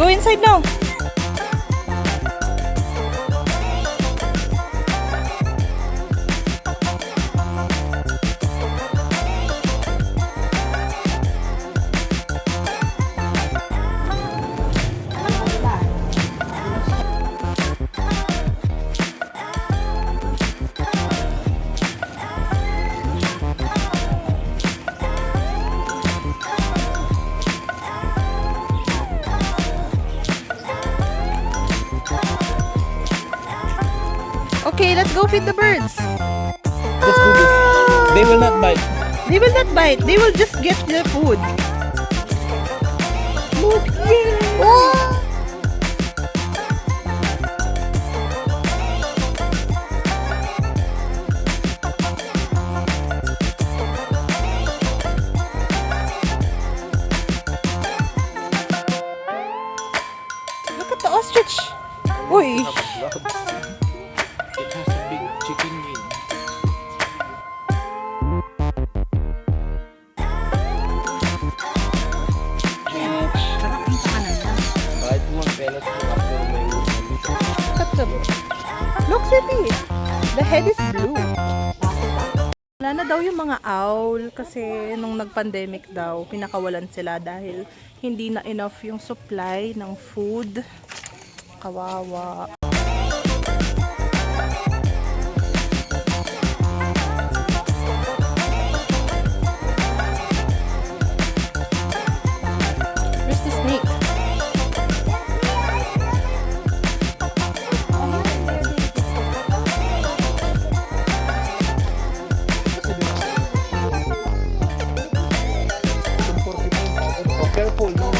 Go inside now. Okay, let's go feed the birds. Let's do this. They will not bite. They will not bite. They will just get the food. Look, yeah. Oh. Look at the ostrich. Uy. It has a big chicken wing. Kahit mo magpelas mo after may Look, Sophie. The head is blue. Wala na daw yung mga owl kasi nung nag-pandemic daw, pinakawalan sila dahil hindi na enough yung supply ng food. Kawawa. Where's the snake? Oh, careful, no.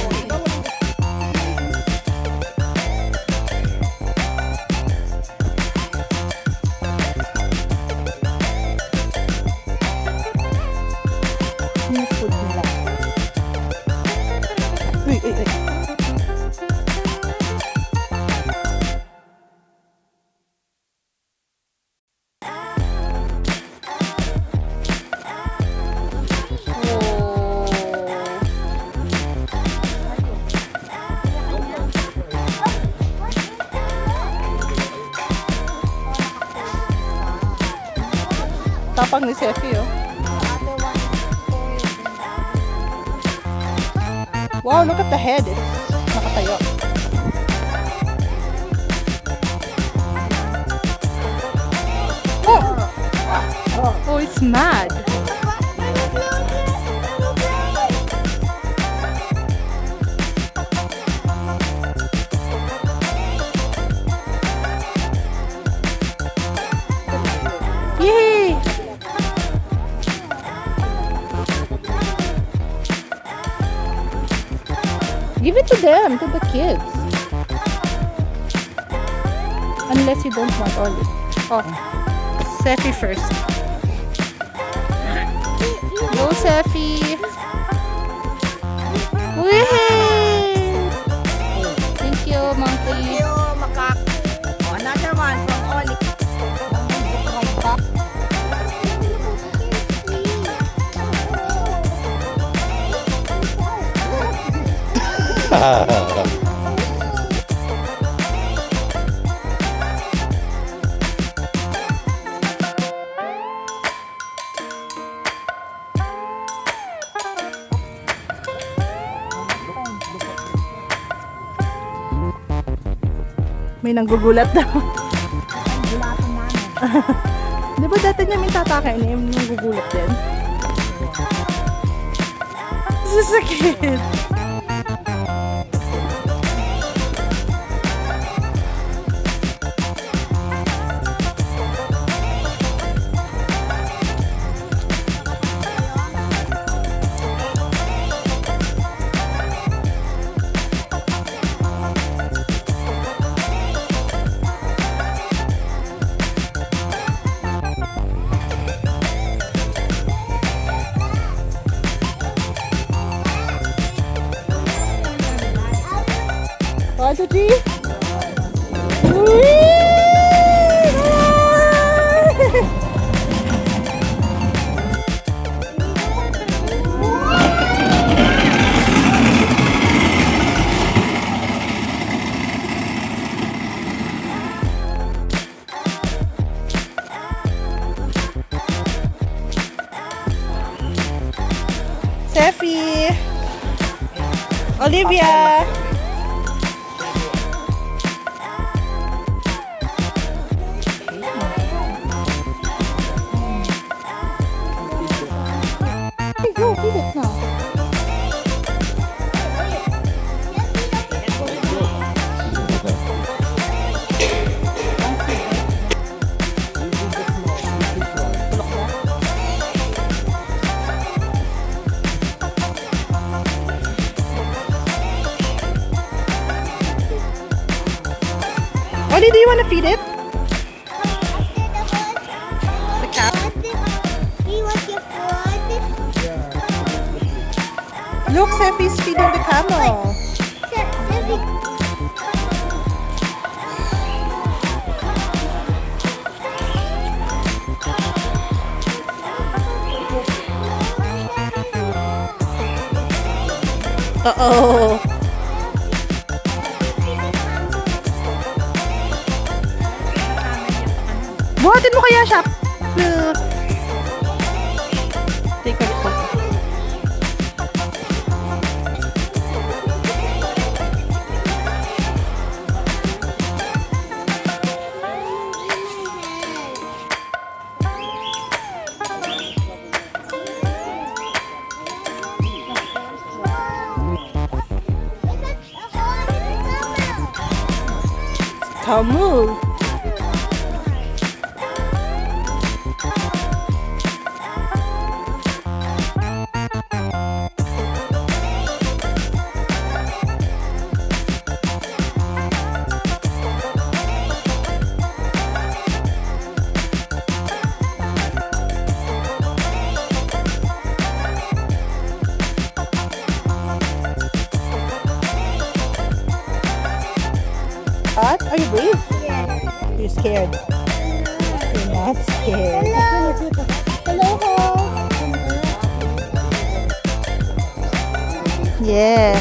Yung food nila. Uy, uy, uy. Tapang ni Sefi, oh. Wow, look at the head. It's nakatayo. Oh! Oh, it's mad. Yay! Give it to them, to the kids. Unless you don't want Olive. Oh, Sefi first. Go, Sefi. Wee! Thank you, monkey. Another one from Oli. May nanggugulat daw. Gulatan namin. Di ba dati niya may tatakain yung nanggugulat din? Sasakit. Ato, G? Sefi. Olivia. Hey, go, feed it now. Ollie, do you want to feed it? The cat? He wants your food. Look, Sefi's feeding the camel. Uh-oh. Buhatin mo kaya siya. Take a look. Camel. What? Are you brave? Yeah. You're scared. You're not scared. Hello. Yeah.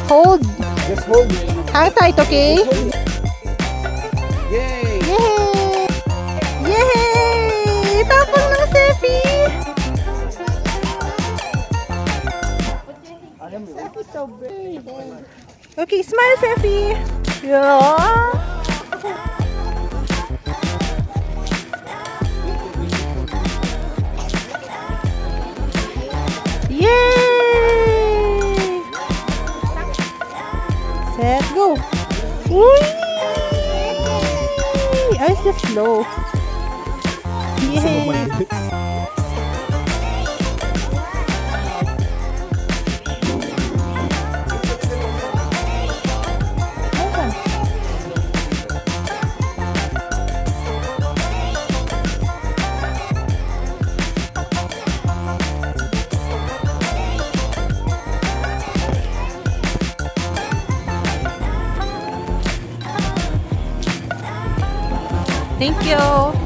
Hold. Just hold it. Hang tight, okay? Yay! Yay! Yay! Tapos ng Sefi! He's so brave. Okay, smile, Sefi! Yeah! Yay! Set, go! Whee! Oh, it's just slow. Yay! Thank you.